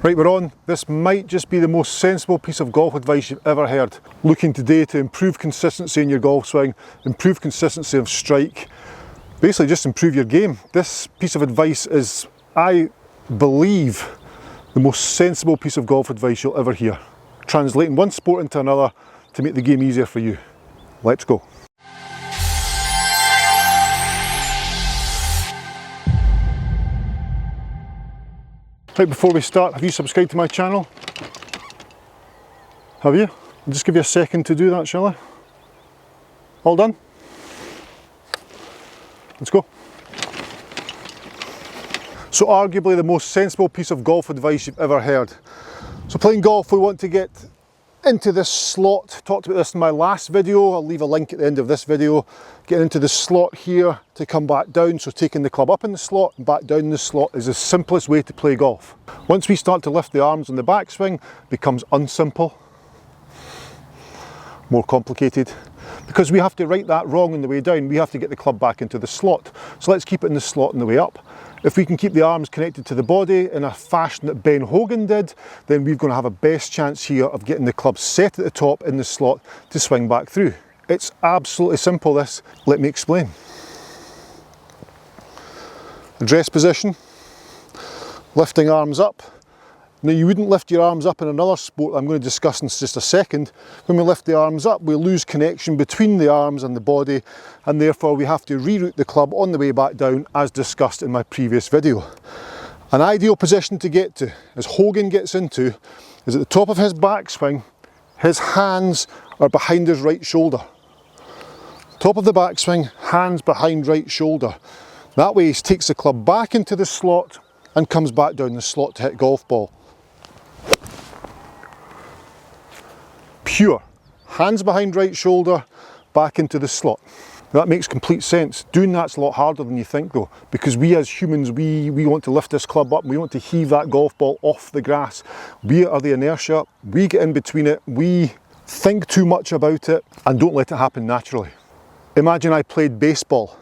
Right, we're on. This might just be the most sensible piece of golf advice you've ever heard. Looking today to improve consistency in your golf swing, improve consistency of strike, basically just improve your game. This piece of advice is, I believe, the most sensible piece of golf advice you'll ever hear. Translating one sport into another to make the game easier for you. Let's go. Right, before we start, have you subscribed to my channel? Have you? I'll just give you a second to do that, shall I? All done? Let's go. So arguably the most sensible piece of golf advice you've ever heard. So playing golf, we want to get into this slot. Talked about this in my last video. I'll leave a link at the end of this video. Getting into the slot here to come back down. So taking the club up in the slot and back down in the slot is the simplest way to play golf. Once we start to lift the arms on the backswing, it becomes unsimple, more complicated. Because we have to right that wrong on the way down, we have to get the club back into the slot. So let's keep it in the slot on the way up. If we can keep the arms connected to the body in a fashion that Ben Hogan did, then we're going to have a best chance here of getting the club set at the top in the slot to swing back through. It's absolutely simple, this. Let me explain. Address position, lifting arms up. Now you wouldn't lift your arms up in another sport I'm going to discuss in just a second. When we lift the arms up, we lose connection between the arms and the body, and therefore we have to reroute the club on the way back down, as discussed in my previous video. An ideal position to get to, as Hogan gets into, is at the top of his backswing, his hands are behind his right shoulder. Top of the backswing, hands behind right shoulder. That way he takes the club back into the slot and comes back down the slot to hit golf ball. Pure. Hands behind right shoulder, back into the slot. That makes complete sense. Doing that's a lot harder than you think though, because we as humans, we want to lift this club up and we want to heave that golf ball off the grass. We are the inertia, we get in between it, we think too much about it and don't let it happen naturally. Imagine I played baseball.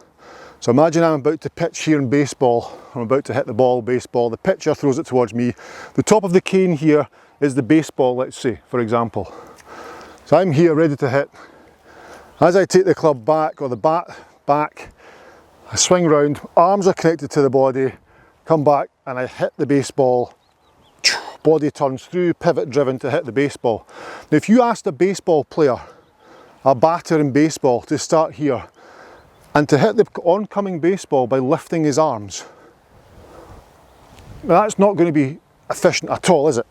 So imagine I'm about to pitch here in baseball, I'm about to hit the ball, baseball, the pitcher throws it towards me. The top of the cane here is the baseball, let's say, for example. So I'm here ready to hit. As I take the club back, or the bat back, I swing round, arms are connected to the body, come back and I hit the baseball. Body turns through, pivot driven to hit the baseball. Now if you asked a baseball player, a batter in baseball, to start here and to hit the oncoming baseball by lifting his arms, that's not going to be efficient at all, is it?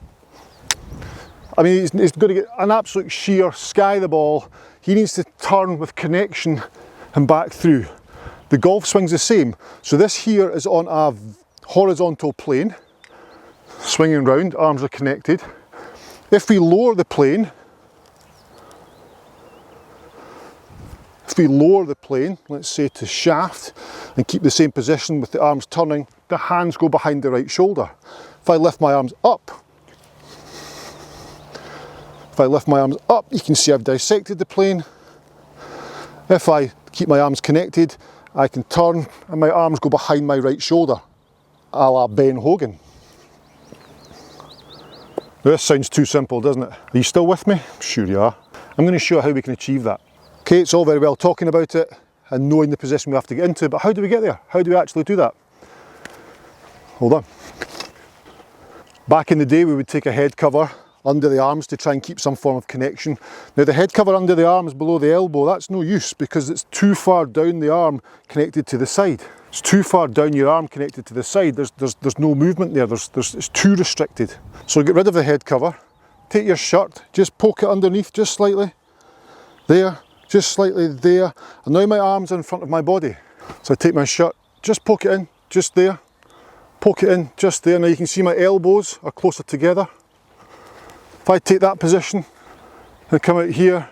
I mean, he's going to get an absolute sheer sky the ball. He needs to turn with connection and back through. The golf swing's the same. So this here is on a horizontal plane, swinging round, arms are connected. If we lower the plane, let's say to shaft, and keep the same position with the arms turning, the hands go behind the right shoulder. If I lift my arms up, you can see I've dissected the plane. If I keep my arms connected, I can turn and my arms go behind my right shoulder, a la Ben Hogan. Now this sounds too simple, doesn't it? Are you still with me? Sure you are. I'm going to show you how we can achieve that. Okay, it's all very well talking about it and knowing the position we have to get into, but how do we get there? How do we actually do that? Hold on. Back in the day, we would take a head cover under the arms to try and keep some form of connection. Now the head cover under the arms below the elbow, that's no use because it's too far down the arm connected to the side. It's too far down your arm connected to the side. There's no movement there. It's too restricted. So get rid of the head cover. Take your shirt, just poke it underneath just slightly. There, just slightly there. And now my arms are in front of my body. So I take my shirt, just poke it in, just there. Poke it in, just there. Now you can see my elbows are closer together. If I take that position and come out here,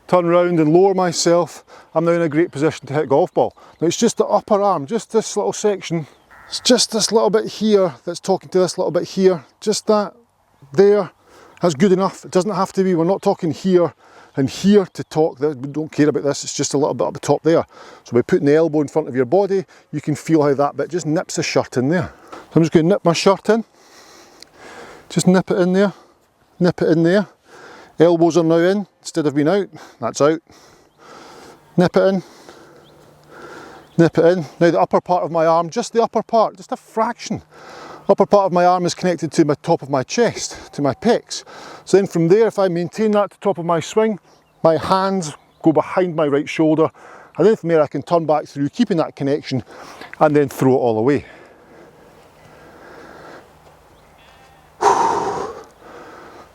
turn around and lower myself, I'm now in a great position to hit a golf ball. Now it's just the upper arm, just this little section. It's just this little bit here that's talking to this little bit here. Just that there, that's good enough. It doesn't have to be, we're not talking here and here to talk. We don't care about this, it's just a little bit up the top there. So by putting the elbow in front of your body, you can feel how that bit just nips the shirt in there. So I'm just going to nip my shirt in. Just nip it in there, nip it in there. Elbows are now in instead of being out, that's out. Nip it in, nip it in. Now the upper part of my arm, just the upper part, just a fraction. Upper part of my arm is connected to my top of my chest, to my pecs. So then from there, if I maintain that to the top of my swing, my hands go behind my right shoulder, and then from there I can turn back through, keeping that connection, and then throw it all away.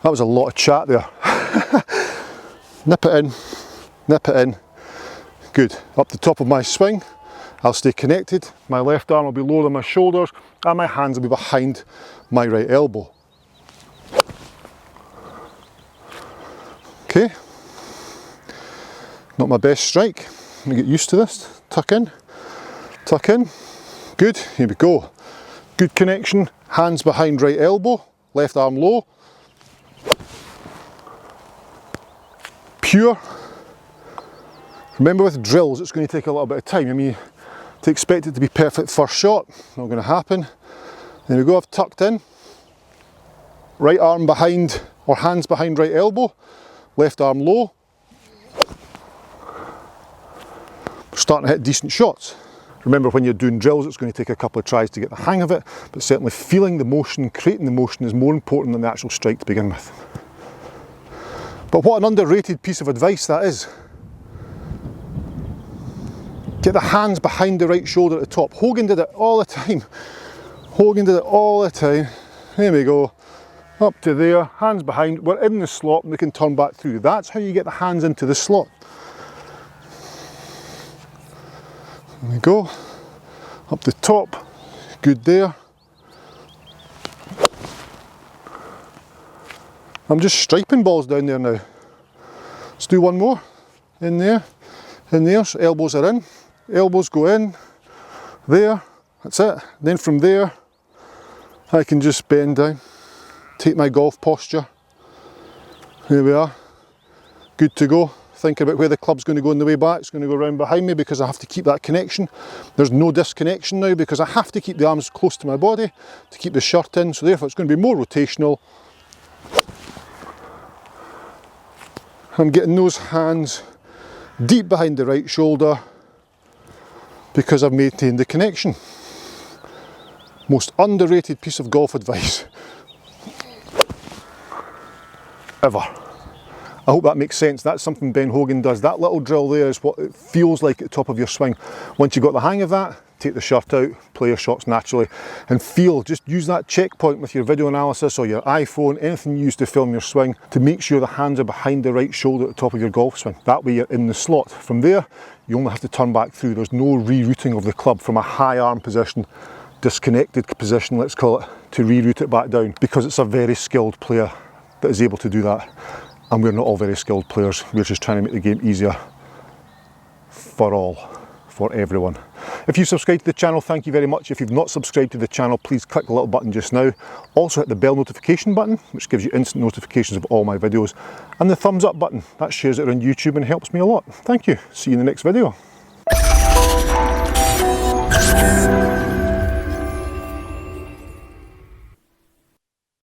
That was a lot of chat there. Nip it in, nip it in. Good. Up the top of my swing, I'll stay connected. My left arm will be lower than my shoulders, and my hands will be behind my right elbow. Okay. Not my best strike. Let me get used to this. Tuck in, tuck in. Good. Here we go. Good connection. Hands behind right elbow, left arm low. Pure. Remember with drills it's going to take a little bit of time. I mean, to expect it to be perfect first shot, not going to happen. There we go, I've tucked in. Right arm behind, or hands behind right elbow, left arm low. We're starting to hit decent shots. Remember when you're doing drills it's going to take a couple of tries to get the hang of it, but certainly feeling the motion, creating the motion is more important than the actual strike to begin with. But what an underrated piece of advice that is. Get the hands behind the right shoulder at the top. Hogan did it all the time. Hogan did it all the time. There we go. Up to there, hands behind. We're in the slot and we can turn back through. That's how you get the hands into the slot. There we go. Up the top. Good there. I'm just striping balls down there now. Let's do one more. In there, so elbows are in. Elbows go in, there, that's it. Then from there, I can just bend down, take my golf posture. Here we are, good to go. Think about where the club's going to go on the way back. It's going to go around behind me because I have to keep that connection. There's no disconnection now because I have to keep the arms close to my body to keep the shirt in, so therefore it's going to be more rotational. I'm getting those hands deep behind the right shoulder because I've maintained the connection. Most underrated piece of golf advice ever. I hope that makes sense. That's something Ben Hogan does. That little drill there is what it feels like at the top of your swing. Once you've got the hang of that, take the shirt out, play your shots naturally, and feel, just use that checkpoint with your video analysis or your iPhone, anything you use to film your swing, to make sure the hands are behind the right shoulder at the top of your golf swing. That way you're in the slot. From there, you only have to turn back through. There's no rerouting of the club from a high arm position, disconnected position, let's call it, to reroute it back down, because it's a very skilled player that is able to do that. And we're not all very skilled players. We're just trying to make the game easier for all, for everyone. If you subscribe to the channel, thank you very much. If you've not subscribed to the channel, please click the little button just now. Also hit the bell notification button, which gives you instant notifications of all my videos. And the thumbs up button, that shares it around YouTube and helps me a lot. Thank you. See you in the next video.